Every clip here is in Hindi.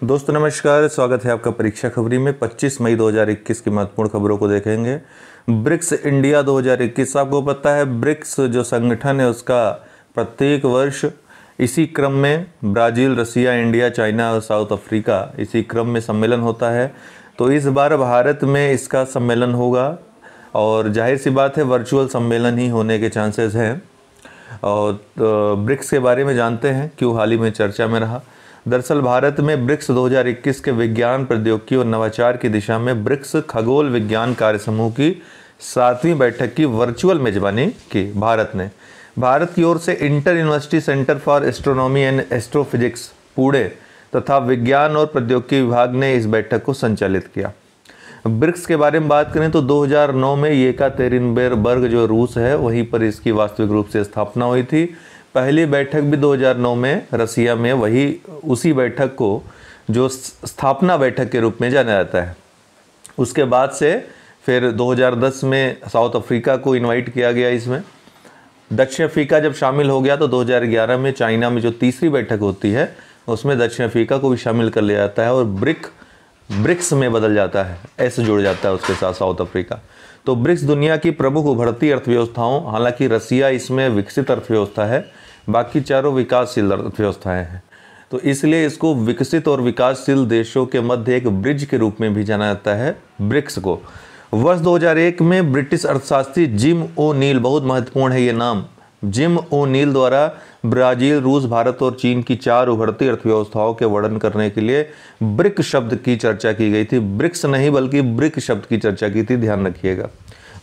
दोस्तों नमस्कार, स्वागत है आपका परीक्षा खबरी में। 25 मई 2021 की महत्वपूर्ण खबरों को देखेंगे। BRICS India 2021। आपको पता है ब्रिक्स जो संगठन है उसका प्रत्येक वर्ष इसी क्रम में ब्राज़ील, रसिया, इंडिया, चाइना और साउथ अफ्रीका इसी क्रम में सम्मेलन होता है। तो इस बार भारत में इसका सम्मेलन होगा और जाहिर सी बात है वर्चुअल सम्मेलन ही होने के चांसेस हैं। और ब्रिक्स के बारे में जानते हैं क्यों हाल ही में चर्चा में रहा। दरअसल भारत में ब्रिक्स 2021 के विज्ञान, प्रौद्योगिकी और नवाचार की दिशा में ब्रिक्स खगोल विज्ञान कार्य समूह की 7वीं बैठक की वर्चुअल मेजबानी की। भारत की ओर से inter university centre for astronomy and astrophysics Pune तथा विज्ञान और प्रौद्योगिकी विभाग ने इस बैठक को संचालित किया। ब्रिक्स के बारे में बात करें तो 2009 में येकातेरिनबर्ग जो रूस है वहीं पर इसकी वास्तविक रूप से स्थापना हुई थी। पहली बैठक भी 2009 में रसिया में, वही उसी बैठक को जो स्थापना बैठक के रूप में जाना जाता है। उसके बाद से फिर 2010 में साउथ अफ्रीका को इनवाइट किया गया। इसमें दक्षिण अफ्रीका जब शामिल हो गया तो 2011 में चाइना में जो तीसरी बैठक होती है उसमें दक्षिण अफ्रीका को भी शामिल कर लिया जाता है और ब्रिक्स में बदल जाता है, ऐसे जुड़ जाता है उसके साथ साउथ अफ्रीका। तो ब्रिक्स दुनिया की प्रमुख उभरती अर्थव्यवस्थाओं, हालांकि रसिया इसमें विकसित अर्थव्यवस्था है, बाकी चारों विकासशील अर्थव्यवस्थाएं हैं, तो इसलिए इसको विकसित और विकासशील देशों के मध्य एक ब्रिज के रूप में भी जाना जाता है ब्रिक्स को। वर्ष 2001 में ब्रिटिश अर्थशास्त्री जिम ओ नील, बहुत महत्वपूर्ण है ये नाम, जिम ओ नील द्वारा ब्राज़ील, रूस, भारत और चीन की 4 उभरती अर्थव्यवस्थाओं के वर्णन करने के लिए ब्रिक शब्द की चर्चा की गई थी। ब्रिक्स नहीं बल्कि ब्रिक शब्द की चर्चा की थी, ध्यान रखिएगा।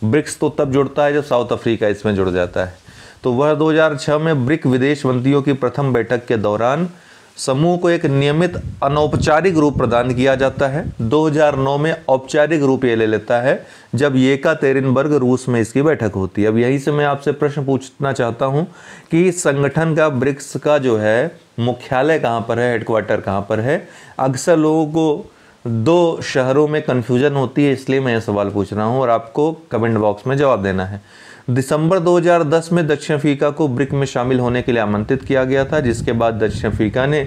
ब्रिक्स तो तब जुड़ता है जब साउथ अफ्रीका इसमें जुड़ जाता है। तो वह 2006 में ब्रिक विदेश मंत्रियों की प्रथम बैठक के दौरान समूह को एक नियमित अनौपचारिक रूप प्रदान किया जाता है। 2009 में औपचारिक रूप ये ले लेता है जब येकातेरिनबर्ग रूस में इसकी बैठक होती है। अब यहीं से मैं आपसे प्रश्न पूछना चाहता हूं कि इस संगठन का, ब्रिक्स का जो है मुख्यालय कहां पर है, हेडक्वार्टर कहां पर है। अक्सर लोगों को 2 शहरों में कन्फ्यूजन होती है, इसलिए मैं ये सवाल पूछ रहा हूं और आपको कमेंट बॉक्स में जवाब देना है। दिसंबर 2010 में दक्षिण अफ्रीका को ब्रिक में शामिल होने के लिए आमंत्रित किया गया था, जिसके बाद दक्षिण अफ्रीका ने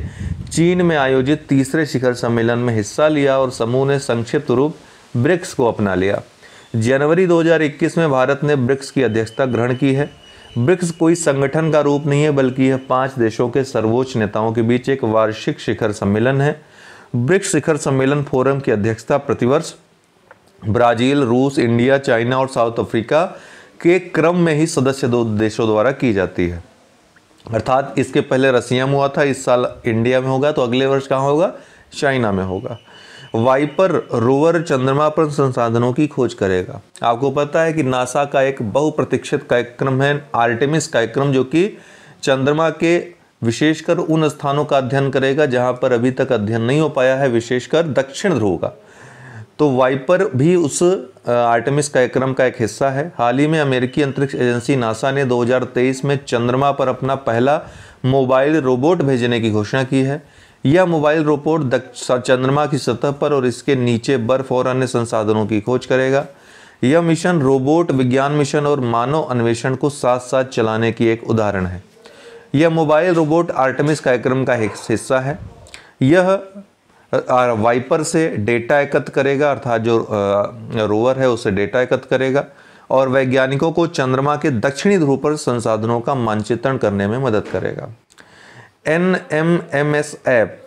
चीन में आयोजित तीसरे शिखर सम्मेलन में हिस्सा लिया और समूह ने संक्षिप्त रूप ब्रिक्स को अपना लिया। जनवरी 2021 में भारत ने ब्रिक्स की अध्यक्षता ग्रहण की है। ब्रिक्स कोई संगठन का रूप नहीं है बल्कि यह 5 देशों के सर्वोच्च नेताओं के बीच एक वार्षिक शिखर सम्मेलन है। ब्रिक्स शिखर सम्मेलन फोरम की अध्यक्षता प्रतिवर्ष ब्राज़ील, रूस, इंडिया, चाइना और साउथ अफ्रीका के क्रम में ही सदस्य देशों द्वारा की जाती है। अर्थात इसके पहले रसिया में हुआ था, इस साल इंडिया में होगा, तो अगले वर्ष कहाँ होगा, चाइना में होगा। वाइपर रोवर चंद्रमा पर संसाधनों की खोज करेगा। आपको पता है कि नासा का एक बहुप्रतीक्षित कार्यक्रम है आर्टेमिस कार्यक्रम, जो कि चंद्रमा के विशेषकर उन स्थानों का अध्ययन करेगा जहां पर अभी तक अध्ययन नहीं हो पाया है, विशेषकर दक्षिण ध्रुव का। तो वाइपर भी उस आर्टेमिस कार्यक्रम का एक हिस्सा है। हाल ही में अमेरिकी अंतरिक्ष एजेंसी नासा ने 2023 में चंद्रमा पर अपना पहला मोबाइल रोबोट भेजने की घोषणा की है। यह मोबाइल रोबोट चंद्रमा की सतह पर और इसके नीचे बर्फ और अन्य संसाधनों की खोज करेगा। यह मिशन रोबोट, विज्ञान मिशन और मानव अन्वेषण को साथ साथ चलाने की एक उदाहरण है। यह मोबाइल रोबोट आर्टेमिस कार्यक्रम का एक हिस्सा है। यह वाइपर से डेटा एकत्र करेगा, अर्थात जो रोवर है उससे डेटा एकत्र करेगा और वैज्ञानिकों को चंद्रमा के दक्षिणी ध्रुव पर संसाधनों का मानचित्रण करने में मदद करेगा। NMMS ऐप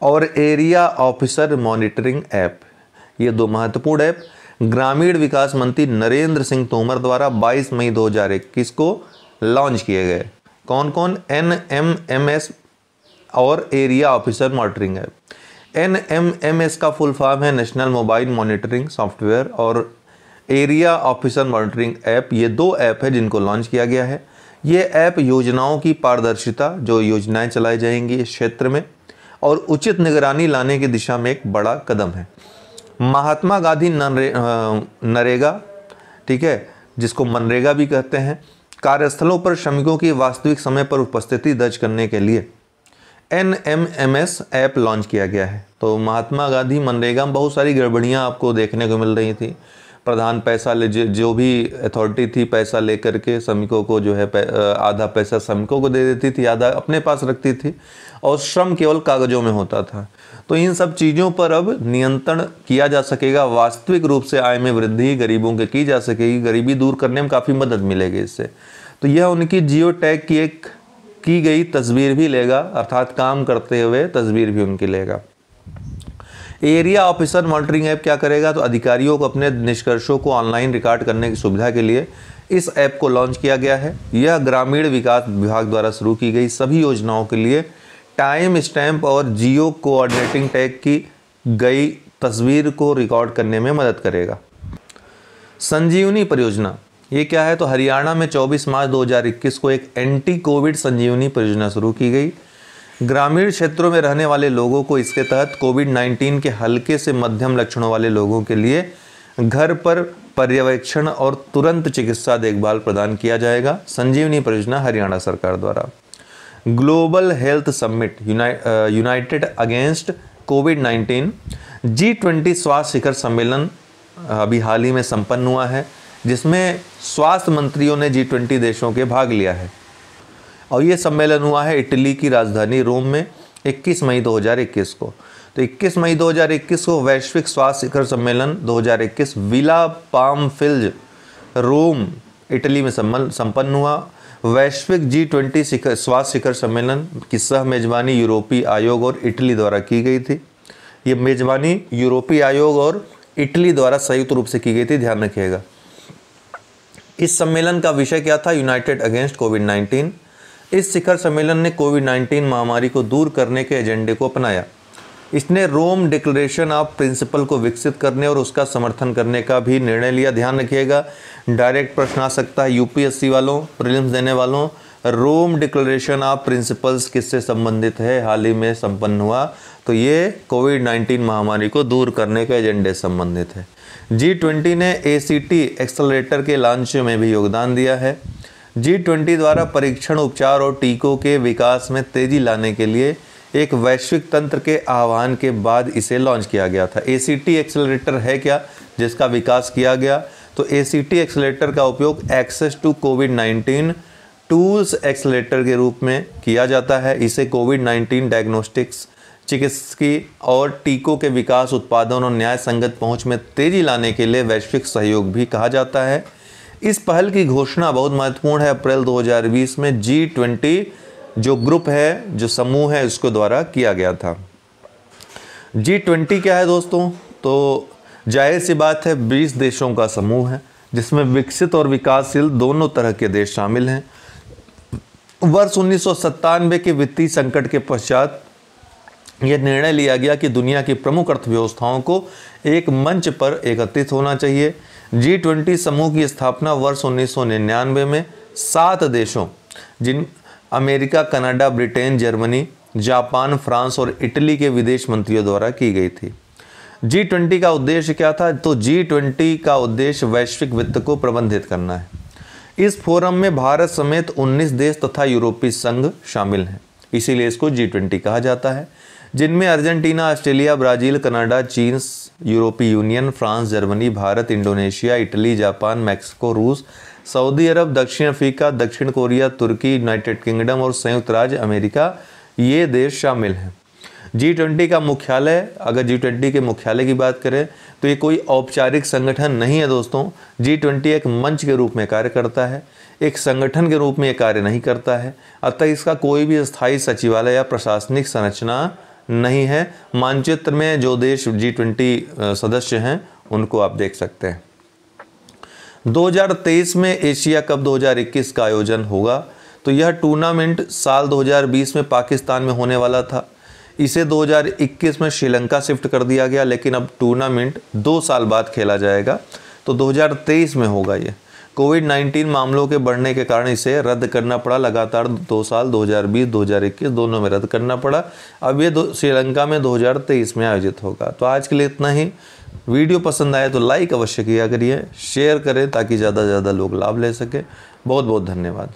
और एरिया ऑफिसर मॉनिटरिंग ऐप, ये 2 महत्वपूर्ण ऐप ग्रामीण विकास मंत्री नरेंद्र सिंह तोमर द्वारा 22 मई 2021 को लॉन्च किए गए। कौन कौन? NMMS और area officer monitoring app. NMMS का फुल फॉर्म है नेशनल मोबाइल मॉनिटरिंग सॉफ्टवेयर, और एरिया ऑफिसर मॉनिटरिंग ऐप, ये 2 ऐप है जिनको लॉन्च किया गया है। ये ऐप योजनाओं की पारदर्शिता, जो योजनाएं चलाई जाएंगी इस क्षेत्र में, और उचित निगरानी लाने की दिशा में एक बड़ा कदम है। महात्मा गांधी नरेगा, ठीक है, जिसको मनरेगा भी कहते हैं, कार्यस्थलों पर श्रमिकों की वास्तविक समय पर उपस्थिति दर्ज करने के लिए NMMS ऐप लॉन्च किया गया है। तो महात्मा गांधी मनरेगा में बहुत सारी गड़बड़ियां आपको देखने को मिल रही थी। प्रधान पैसा ले, जो भी अथॉरिटी थी पैसा लेकर के श्रमिकों को जो है आधा पैसा श्रमिकों को दे देती थी, आधा अपने पास रखती थी और श्रम केवल कागजों में होता था। तो इन सब चीज़ों पर अब नियंत्रण किया जा सकेगा, वास्तविक रूप से आय में वृद्धि गरीबों के की जा सकेगी, गरीबी दूर करने में काफ़ी मदद मिलेगी इससे। तो यह उनकी जियो टैग की एक की गई तस्वीर भी लेगा, अर्थात काम करते हुए तस्वीर भी उनकी लेगा। एरिया ऑफिसर मॉनिटरिंग ऐप क्या करेगा, तो अधिकारियों को अपने निष्कर्षों को ऑनलाइन रिकॉर्ड करने की सुविधा के लिए इस ऐप को लॉन्च किया गया है। यह ग्रामीण विकास विभाग द्वारा शुरू की गई सभी योजनाओं के लिए टाइम स्टैम्प और जियो कोऑर्डिनेटिंग टैग की गई तस्वीर को रिकॉर्ड करने में मदद करेगा। संजीवनी परियोजना ये क्या है, तो हरियाणा में 24 मार्च 2021 को एक एंटी कोविड संजीवनी परियोजना शुरू की गई। ग्रामीण क्षेत्रों में रहने वाले लोगों को इसके तहत कोविड-19 के हल्के से मध्यम लक्षणों वाले लोगों के लिए घर पर पर्यवेक्षण और तुरंत चिकित्सा देखभाल प्रदान किया जाएगा। संजीवनी परियोजना हरियाणा सरकार द्वारा। Global health summit united against कोविड-19 G20 स्वास्थ्य शिखर सम्मेलन अभी हाल ही में संपन्न हुआ है, जिसमें स्वास्थ्य मंत्रियों ने G20 देशों के भाग लिया है और ये सम्मेलन हुआ है इटली की राजधानी रोम में 21 मई 2021 को। तो 21 मई 2021 को वैश्विक स्वास्थ्य शिखर सम्मेलन 2021 विला पामफिल्ज रोम इटली में संपन्न हुआ। वैश्विक G20 स्वास्थ्य शिखर सम्मेलन की सह मेजबानी यूरोपीय आयोग और इटली द्वारा की गई थी। ये मेजबानी यूरोपीय आयोग और इटली द्वारा संयुक्त रूप से की गई थी, ध्यान रखिएगा। इस सम्मेलन का विषय क्या था, यूनाइटेड अगेंस्ट कोविड-19। इस शिखर सम्मेलन ने कोविड-19 महामारी को दूर करने के एजेंडे को अपनाया। इसने रोम डिक्लेरेशन ऑफ प्रिंसिपल को विकसित करने और उसका समर्थन करने का भी निर्णय लिया। ध्यान रखिएगा, डायरेक्ट प्रश्न आ सकता है यूपीएससी वालों, प्रीलिम्स देने वालों। रोम डिक्लेरेशन ऑफ प्रिंसिपल्स किससे संबंधित है, हाल ही में संपन्न हुआ, तो ये कोविड-19 महामारी को दूर करने के एजेंडे से संबंधित है। G20 ने ACT एक्सेलरेटर के लॉन्च में भी योगदान दिया है। G20 द्वारा परीक्षण, उपचार और टीकों के विकास में तेजी लाने के लिए एक वैश्विक तंत्र के आह्वान के बाद इसे लॉन्च किया गया था। ACT एक्सेलरेटर है क्या जिसका विकास किया गया, तो ACT एक्सेलरेटर का उपयोग एक्सेस टू कोविड-19 टूल्स एक्सेलरेटर के रूप में किया जाता है। इसे कोविड-19 डायग्नोस्टिक्स, चिकित्सकीय और टीकों के विकास, उत्पादन और न्याय संगत पहुंच में तेजी लाने के लिए वैश्विक सहयोग भी कहा जाता है। इस पहल की घोषणा बहुत महत्वपूर्ण है, अप्रैल 2020 में G20 जो ग्रुप है, जो समूह है, उसको द्वारा किया गया था। G20 क्या है दोस्तों, तो जाहिर सी बात है 20 देशों का समूह है जिसमें विकसित और विकासशील दोनों तरह के देश शामिल हैं। वर्ष 1997 के वित्तीय संकट के पश्चात यह निर्णय लिया गया कि दुनिया की प्रमुख अर्थव्यवस्थाओं को एक मंच पर एकत्रित होना चाहिए। G20 समूह की स्थापना वर्ष 1999 में 7 देशों, जिन America, Canada, Britain, Germany, Japan, France और इटली के विदेश मंत्रियों द्वारा की गई थी। G20 का उद्देश्य क्या था, तो G20 का उद्देश्य वैश्विक वित्त को प्रबंधित करना है। इस फोरम में भारत समेत 19 देश तथा यूरोपीय संघ शामिल हैं, इसीलिए इसको G20 कहा जाता है, जिनमें अर्जेंटीना, ऑस्ट्रेलिया, ब्राज़ील, कनाडा, चीन, यूरोपीय union, France, Germany, Bharat, Indonesia, Italy, Japan, Mexico, रूस, सऊदी अरब, दक्षिण अफ्रीका, दक्षिण कोरिया, तुर्की, यूनाइटेड किंगडम और संयुक्त राज्य अमेरिका, ये देश शामिल हैं। G20 का मुख्यालय, अगर G20 के मुख्यालय की बात करें तो ये कोई औपचारिक संगठन नहीं है दोस्तों। G20 एक मंच के रूप में कार्य करता है, एक संगठन के रूप में ये कार्य नहीं करता है, अतः इसका कोई भी स्थायी सचिवालय या प्रशासनिक संरचना नहीं है। मानचित्र में जो देश G20 सदस्य हैं उनको आप देख सकते हैं। 2023 में एशिया कप 2021 का आयोजन होगा, तो यह टूर्नामेंट साल 2020 में पाकिस्तान में होने वाला था। इसे 2021 में श्रीलंका शिफ्ट कर दिया गया, लेकिन अब टूर्नामेंट 2 साल बाद खेला जाएगा, तो 2023 में होगा। ये कोविड-19 मामलों के बढ़ने के कारण इसे रद्द करना पड़ा, लगातार 2 साल 2020-2021 दोनों में रद्द करना पड़ा। अब ये श्रीलंका में 2023 में आयोजित होगा। तो आज के लिए इतना ही। वीडियो पसंद आए तो लाइक अवश्य किया करिए, शेयर करें ताकि ज़्यादा से ज़्यादा लोग लाभ ले सकें। बहुत बहुत धन्यवाद।